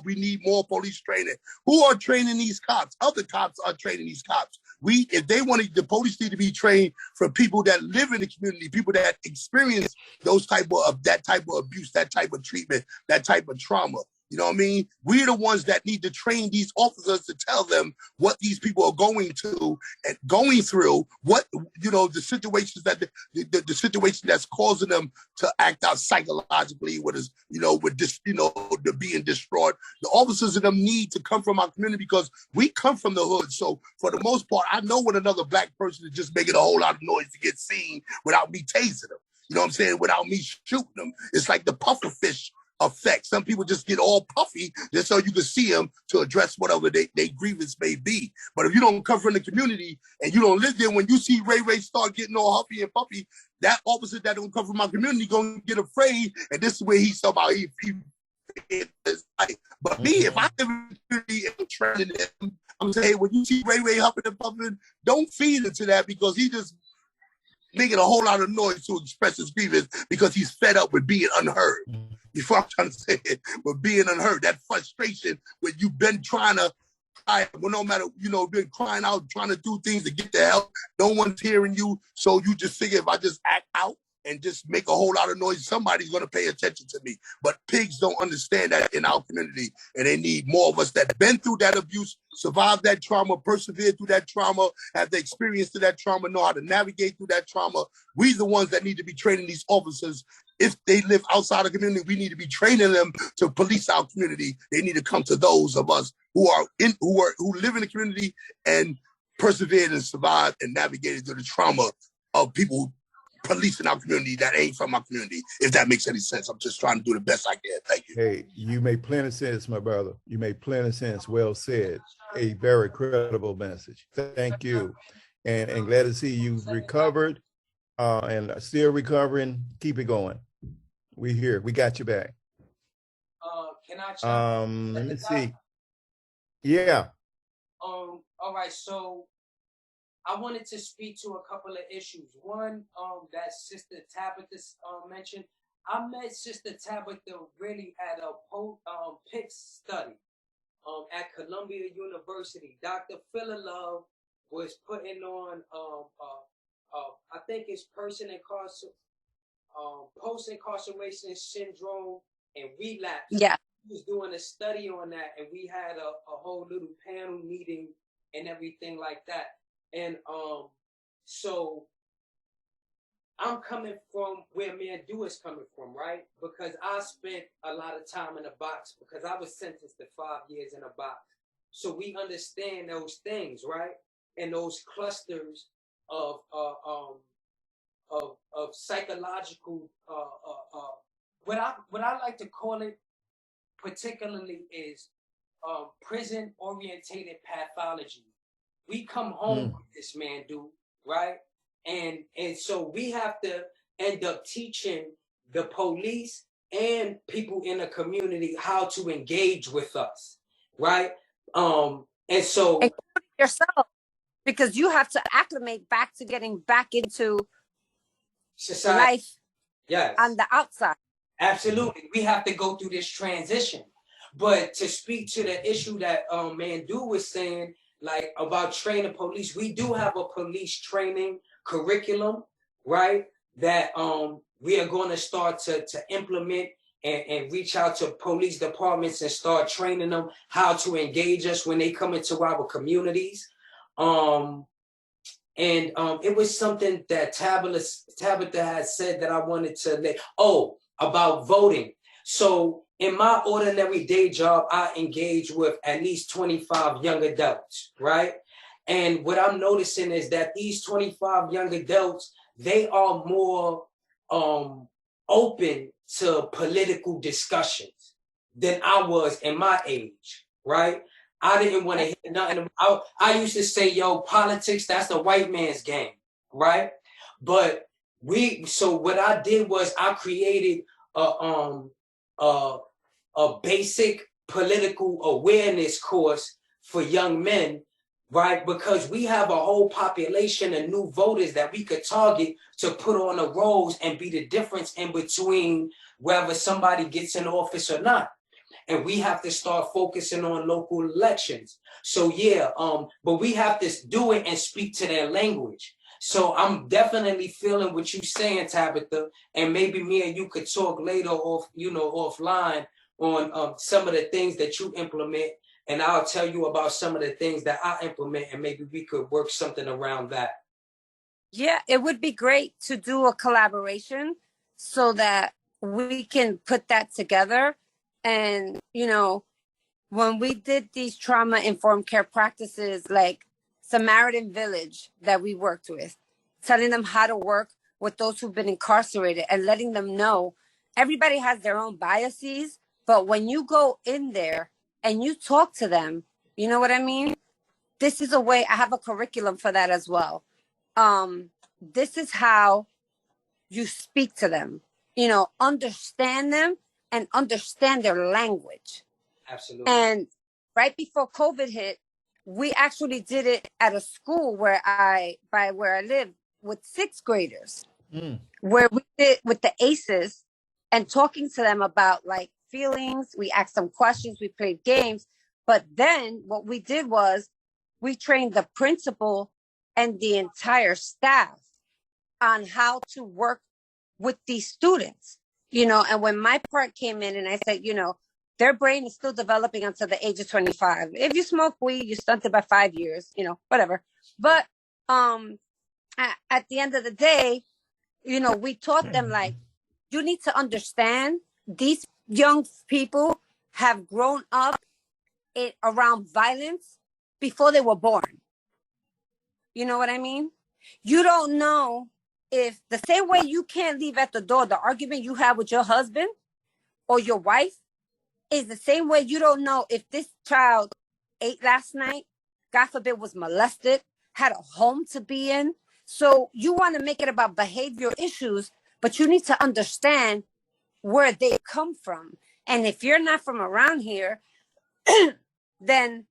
we need more police training. Who are training these cops? Other cops are training these cops. If they want to, the police need to be trained for people that live in the community, people that experience that type of abuse, that type of treatment, that type of trauma. You know what I mean? We're the ones that need to train these officers to tell them what these people are going to and going through, what, the situations that the situation that's causing them to act out psychologically, with this, the being distraught. The officers in them need to come from our community because we come from the hood. So for the most part, I know when another black person is just making a whole lot of noise to get seen without me tasing them. You know what I'm saying? Without me shooting them. It's like the puffer fish effect. Some people just get all puffy just so you can see them to address whatever they grievance may be. But if you don't come from the community and you don't live there, when you see Ray start getting all huffy and puffy, that officer that don't come from my community gonna get afraid, and this is where he's somehow but me, if I live in the community and I'm training him, I'm saying, hey, when you see Ray huffing and puffing, don't feed into that, because he just making a whole lot of noise to express his grievance because he's fed up with being unheard. Before I'm trying to say it, with being unheard, that frustration when you've been trying to cry, well, no matter, been crying out, trying to do things to get the help, no one's hearing you, so you just figure if I just act out and just make a whole lot of noise, somebody's going to pay attention to me. But pigs don't understand that in our community, and they need more of us that been through that abuse, survived that trauma, persevered through that trauma, have the experience to that trauma, know how to navigate through that trauma. We're the ones that need to be training these officers. If they live outside the community, we need to be training them to police our community. They need to come to those of us who live in the community and persevered and survived and navigated through the trauma of people policing our community that ain't from our community, if that makes any sense. I'm just trying to do the best I can. Thank you. Hey, you make plenty of sense, my brother. You make plenty of sense. Well said. A very credible message. Thank you. And glad to see you've recovered and still recovering. Keep it going. We're here. We got you back. Can I let me see. Yeah. All right, so I wanted to speak to a couple of issues. One, that Sister Tabitha mentioned. I met Sister Tabitha really at a PIC study at Columbia University. Dr. Phila Love was putting on, I think it's post-incarceration syndrome and relapse. Yeah. He was doing a study on that, and we had a whole little panel meeting and everything like that. And so I'm coming from where Mandu is coming from, right? Because I spent a lot of time in a box because I was sentenced to 5 years in a box. So we understand those things, right? And those clusters of psychological, what I like to call it particularly is prison orientated pathology. We come home with this, Mandu, right? And so we have to end up teaching the police and people in the community how to engage with us, right? And so including yourself, because you have to acclimate back to getting back into society, life on the outside. Absolutely. We have to go through this transition. But to speak to the issue that Mandu was saying, like about training police, we do have a police training curriculum, right? That we are going to start to implement and reach out to police departments and start training them how to engage us when they come into our communities. And it was something that Tabitha had said that I wanted to about voting. So in my ordinary day job, I engage with at least 25 young adults, right? And what I'm noticing is that these 25 young adults, they are more open to political discussions than I was in my age, right? I didn't want to hear nothing. I used to say, yo, politics, that's the white man's game, right? But so what I did was I created a basic political awareness course for young men, right? Because we have a whole population of new voters that we could target to put on the rolls and be the difference in between whether somebody gets in office or not. And we have to start focusing on local elections. So yeah, but we have to do it and speak to their language. So I'm definitely feeling what you're saying, Tabitha, and maybe me and you could talk later offline on some of the things that you implement, and I'll tell you about some of the things that I implement, and maybe we could work something around that. Yeah, it would be great to do a collaboration so that we can put that together. And, when we did these trauma-informed care practices, like Samaritan Village that we worked with, telling them how to work with those who've been incarcerated and letting them know everybody has their own biases, but when you go in there and you talk to them, you know what I mean? This is a way, I have a curriculum for that as well. This is how you speak to them, understand them and understand their language. Absolutely. And right before COVID hit, we actually did it at a school where I live with 6th graders, where we did with the ACEs and talking to them about like feelings. We asked them questions, we played games, but then what we did was we trained the principal and the entire staff on how to work with these students, and when my part came in and I said, their brain is still developing until the age of 25. If you smoke weed, you're stunted by 5 years, whatever. But at the end of the day, we taught them like, you need to understand these young people have grown up around violence before they were born. You know what I mean? You don't know if the same way you can't leave at the door, the argument you have with your husband or your wife is the same way you don't know if this child ate last night, God forbid, was molested, had a home to be in. So you want to make it about behavioral issues, but you need to understand where they come from. And if you're not from around here, then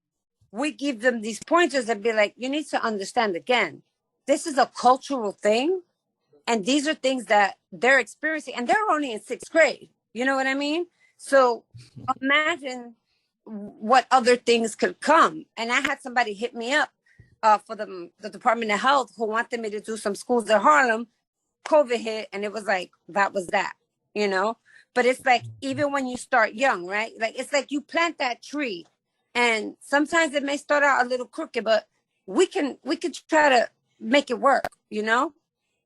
we give them these pointers and be like, you need to understand again, this is a cultural thing. And these are things that they're experiencing, and they're only in 6th grade. You know what I mean? So imagine what other things could come. And I had somebody hit me up for the Department of Health who wanted me to do some schools in Harlem. COVID hit, and it was like, that was that, But it's like, even when you start young, right? Like, it's like you plant that tree, and sometimes it may start out a little crooked, but we can try to make it work,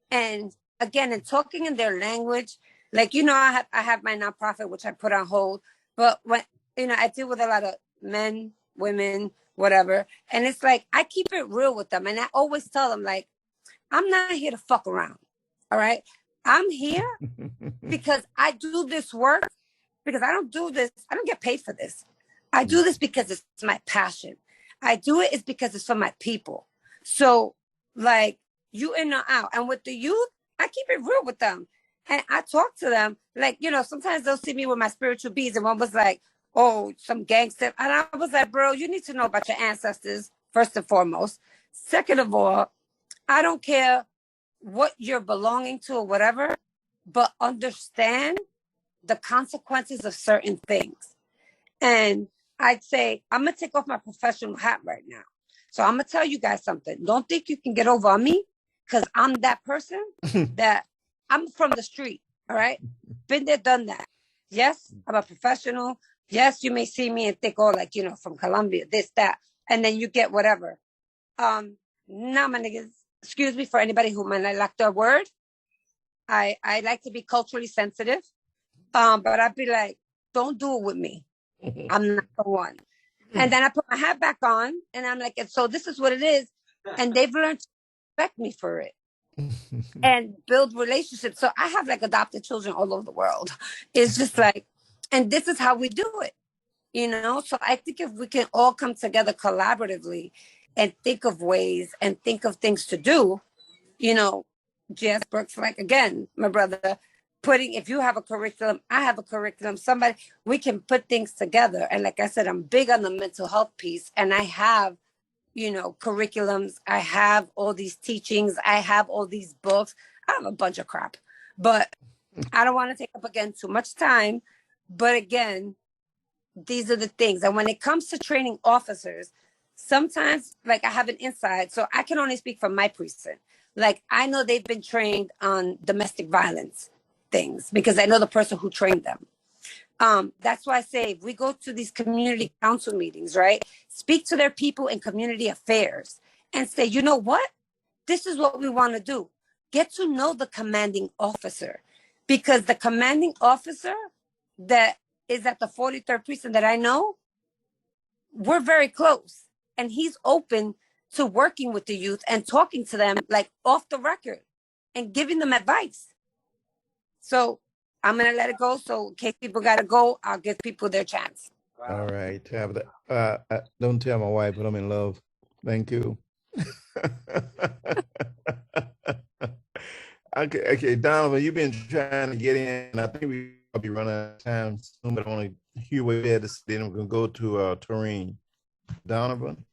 And again, in talking in their language, like, I have my nonprofit, which I put on hold, but when, I deal with a lot of men, women, whatever. And it's like, I keep it real with them. And I always tell them, like, I'm not here to fuck around. All right. I'm here because I do this work, because I don't do this. I don't get paid for this. I do this because it's my passion. I do it is because it's for my people. So like, you in or out. And with the youth, I keep it real with them. And I talk to them, like, sometimes they'll see me with my spiritual beads, and one was like, oh, some gangster. And I was like, bro, you need to know about your ancestors, first and foremost. Second of all, I don't care what you're belonging to or whatever, but understand the consequences of certain things. And I'd say, I'm going to take off my professional hat right now. So I'm going to tell you guys something. Don't think you can get over on me, because I'm that person that I'm from the street. All right. Been there, done that. Yes, I'm a professional. Yes, you may see me and think, oh, like, from Colombia, this, that. And then you get whatever. Nah, my niggas, excuse me for anybody who might not like their word. I like to be culturally sensitive. But I'd be like, don't do it with me. I'm not the one. And then I put my hat back on and I'm like, and so this is what it is. And they've learned to respect me for it and build relationships. So I have like adopted children all over the world. It's just like, and this is how we do it, you know? So I think if we can all come together collaboratively and think of ways and think of things to do, you know, J.S. Brooks, like again, my brother, if you have a curriculum, I have a curriculum, we can put things together. And like I said, I'm big on the mental health piece, and I have, you know, curriculums. I have all these teachings. I have all these books. I have a bunch of crap, but I don't want to take up again too much time. But again, these are the things. And when it comes to training officers, sometimes like I have an inside, so I can only speak from my precinct. Like I know they've been trained on domestic violence things because I know the person who trained them. That's why I say if we go to these community council meetings, right? Speak to their people in community affairs and say, you know what? This is what we want to do. Get to know the commanding officer, because the commanding officer that is at the 43rd precinct that I know, we're very close, and he's open to working with the youth and talking to them like off the record and giving them advice. So I'm going to let it go. So in case people got to go, I'll give people their chance. All right. Don't tell my wife, but I'm in love. Thank you. Okay, Donovan, you've been trying to get in. I think we'll be running out of time soon, but I want to hear what you had to say. Then we're going to go to Toreen. Donovan?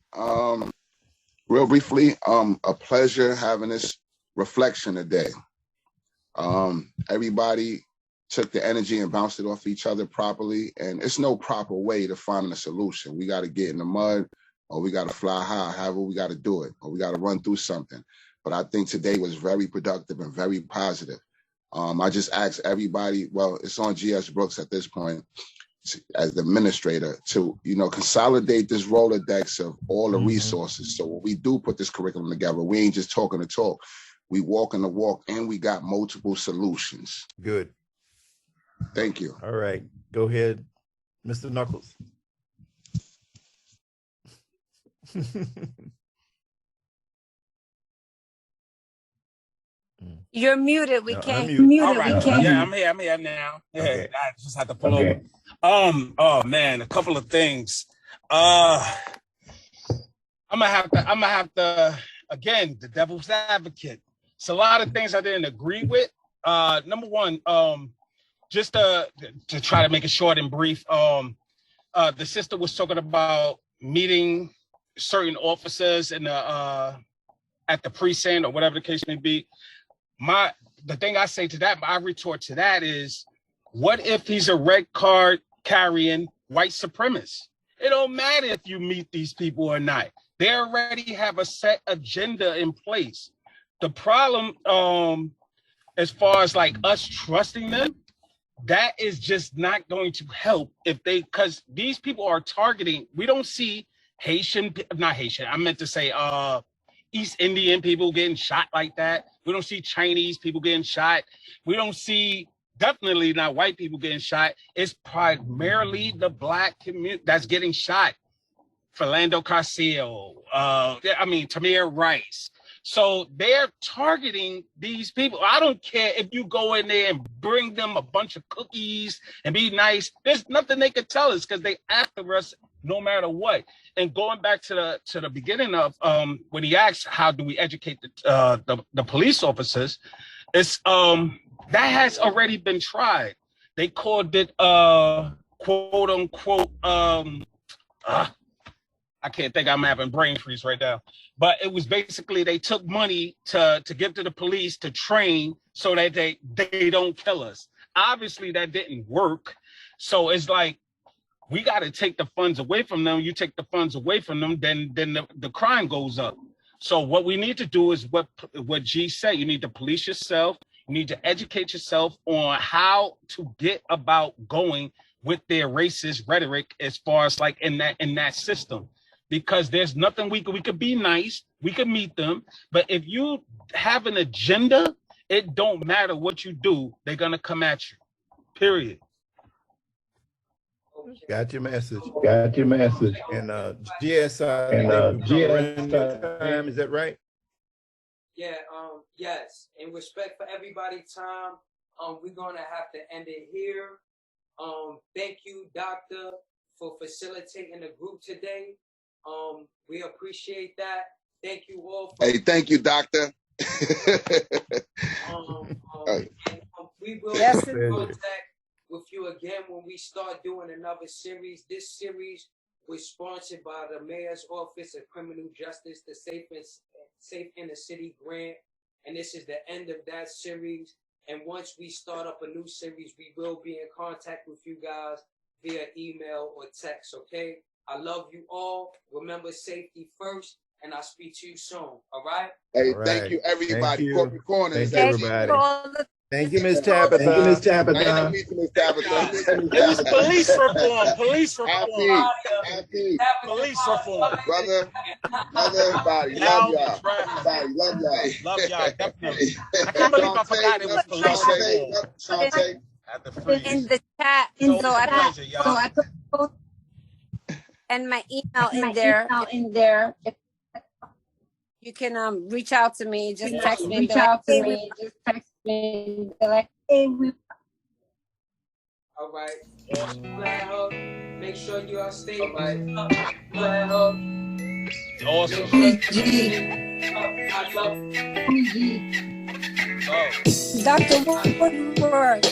Real briefly, a pleasure having this reflection today. Everybody took the energy and bounced it off each other properly, and it's no proper way to find a solution. We got to get in the mud, or we got to fly high, however we got to do it, or we got to run through something. But I think today was very productive and very positive. I just asked everybody, well, it's on G.S. Brooks at this point, as the administrator, to, you know, consolidate this Rolodex of all the resources. So when we do put this curriculum together, we ain't just talking the talk. We walking the walk, and we got multiple solutions. Good. Thank you. All right. Go ahead, Mr. Knuckles. You're muted. We can't. All right. Yeah, I'm here now. Yeah, okay. I just had to pull over. Oh man, a couple of things. I'm gonna have to again, the devil's advocate. It's a lot of things I didn't agree with. Number one, just to try to make it short and brief, the sister was talking about meeting certain officers in the at the precinct or whatever the case may be. The thing I say to that, my retort to that is, what if he's a red card carrying white supremacist? It don't matter if you meet these people or not. They already have a set agenda in place. The problem, as far as like us trusting them, that is just not going to help because these people are targeting, we don't see not Haitian, I meant to say East Indian people getting shot like that. We don't see Chinese people getting shot. We don't see, definitely not white people getting shot. It's primarily the Black community that's getting shot. Philando Castillo, Tamir Rice. So they're targeting these people. I don't care if you go in there and bring them a bunch of cookies and be nice. There's nothing they can tell us because they after us no matter what. And going back to the beginning of when he asked how do we educate the police officers, it's that has already been tried. They called it quote unquote I can't think, I'm having brain freeze right now. But it was basically they took money to give to the police to train so that they don't kill us. Obviously that didn't work. So it's like, we got to take the funds away from them. You take the funds away from them, then the crime goes up. So what we need to do is what G said. You need to police yourself. You need to educate yourself on how to get about going with their racist rhetoric as far as like in that system. Because there's nothing we could be nice, we could meet them, but if you have an agenda, it don't matter what you do, they're gonna come at you. Period. Got your message. Got your message. And GS, time, is that right? Yeah, yes. In respect for everybody's time, we're gonna have to end it here. Thank you, Doctor, for facilitating the group today. We appreciate that. Thank you all. Hey, thank you, Doctor. We will be in contact with you again when we start doing another series. This series was sponsored by the Mayor's Office of Criminal Justice, the Safe in the City grant, and this is the end of that series. And once we start up a new series, we will be in contact with you guys via email or text, okay? I love you all. Remember safety first, and I'll speak to you soon, all right? Hey, thank you, everybody. Corporate Corners. Thank you, everybody. Thank you, Miss Tabitha. Thank you, Miss Tabitha. It was police reform. Police reform. Police reform. Brother, everybody, love y'all. Everybody, love y'all. Love y'all, definitely. I can't believe I forgot it was police reform. In the chat, so I put and my email in there. You can reach out to me. Just text me. Like, hey, all right. Make sure you are stay right. Awesome. Dr. Woodard.